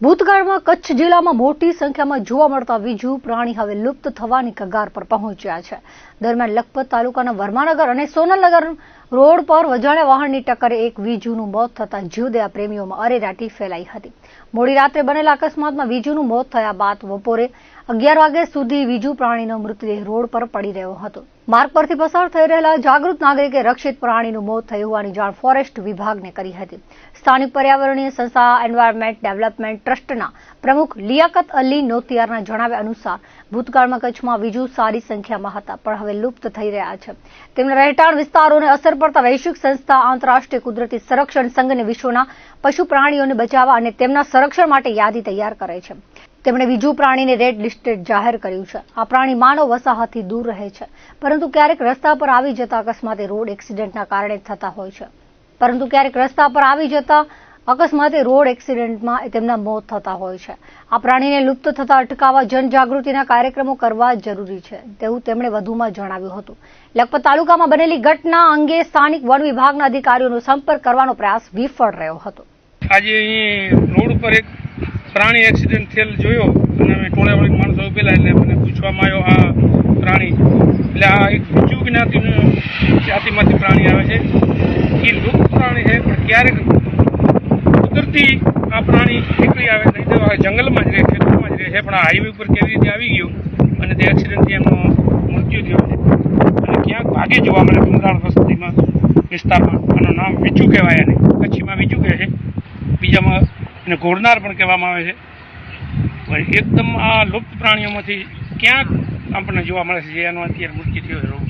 ભૂતકાળમાં કચ્છ જિલ્લામાં મોટી સંખ્યામાં જોવા મળતા વીજુ પ્રાણી હવે લુપ્ત થવાની કગાર પર પહોંચ્યા છે। દરમિયાન લખપત તાલુકાના વર્માનગર અને સોનલનગર રોડ પર અજાણ્યા વાહનની ટક્કરે એક વીજુનું મોત થતા જીવદયા પ્રેમીઓમાં અરેરાટી ફેલાઈ હતી। મોડી રાત્રે બનેલા અકસ્માતમાં વીજુનું મોત થયા બાદ બપોરે 11 વાગ્યા સુધી વીજુ પ્રાણીનો મૃતદેહ રોડ પર પડી રહ્યો હતો। માર્ગ પરથી પસાર થઈ રહેલા જાગૃત નાગરિકે રક્ષિત પ્રાણીનું મોત થયું હોવાની જાણ ફોરેસ્ટ વિભાગને કરી હતી। સ્થાનિક પર્યાવરણીય સંસ્થા એન્વાયરમેન્ટ ડેવલપમેન્ટ ટ્રસ્ટના પ્રમુખ લિયાકત અલી નોતિયારના જણાવ્યા અનુસાર ભૂતકાળમાં કચ્છમાં વીજુ સારી સંખ્યામાં હતા પણ હવે લુપ્ત થઈ રહ્યા છે। તેમના રહેઠાણ વિસ્તારોને અસર પડતા વૈશ્વિક સંસ્થા આંતરરાષ્ટ્રીય કુદરતી સંરક્ષણ સંઘને વિશ્વના પશુ પ્રાણીઓને બચાવવા અને તેમના સંરક્ષણ માટે યાદી તૈયાર કરે છે। તેમણે વીજુ પ્રાણીને રેડ લિસ્ટેડ જાહેર કર્યું છે। આ પ્રાણી માનવ વસાહતથી દૂર રહે છે પરંતુ ક્યારેક રસ્તા પર આવી જતા અકસ્માતે રોડ એક્સિડન્ટના કારણે થતા હોય છે। રોડ એક્સિડન્ટમાં તેમના મોત થતા હોય છે। આ પ્રાણીને લુપ્ત થતા અટકાવવા જનજાગૃતિના કાર્યક્રમો કરવા જરૂરી છે તેવું તેમણે વધુમાં જણાવ્યું હતું। લખપત તાલુકામાં બનેલી ઘટના અંગે સ્થાનિક વન વિભાગના અધિકારીઓનો સંપર્ક કરવાનો પ્રયાસ વિફળ રહ્યો હતો। આજે અહીં રોડ ઉપર એક પ્રાણી એક્સિડન્ટ થયેલ જોયો અને અમે ટોળાવાળી માણસો ઉભેલા એટલે મને પૂછવામાં આવ્યો આ પ્રાણી એટલે આ એક વીજુ જાતિમાંથી પ્રાણી આવે છે। એ લુપ્ત પ્રાણી છે પણ ક્યારેક કુદરતી આ પ્રાણી નીકળી આવે નહીં તો જંગલમાં જ રહે ખેતરમાં જ રહે છે પણ આ હાઈવે ઉપર કેવી રીતે આવી ગયું અને તે એક્સિડન્ટથી એમનો મૃત્યુ થયો છે અને ક્યાંક ભાગે જોવા મળે ડુંગરાળ વસ્તીમાં વિસ્તારમાં આનું નામ વીજુ કહેવાય એને કચ્છીમાં વીજુ કહે છે બીજામાં એને ઘોડનાર પણ કહેવામાં આવે છે। એકદમ આ લુપ્ત પ્રાણીઓમાંથી ક્યાંક આપણને જોવા મળે છે જે એનો અત્યારે મૃત્યુ થયો છે।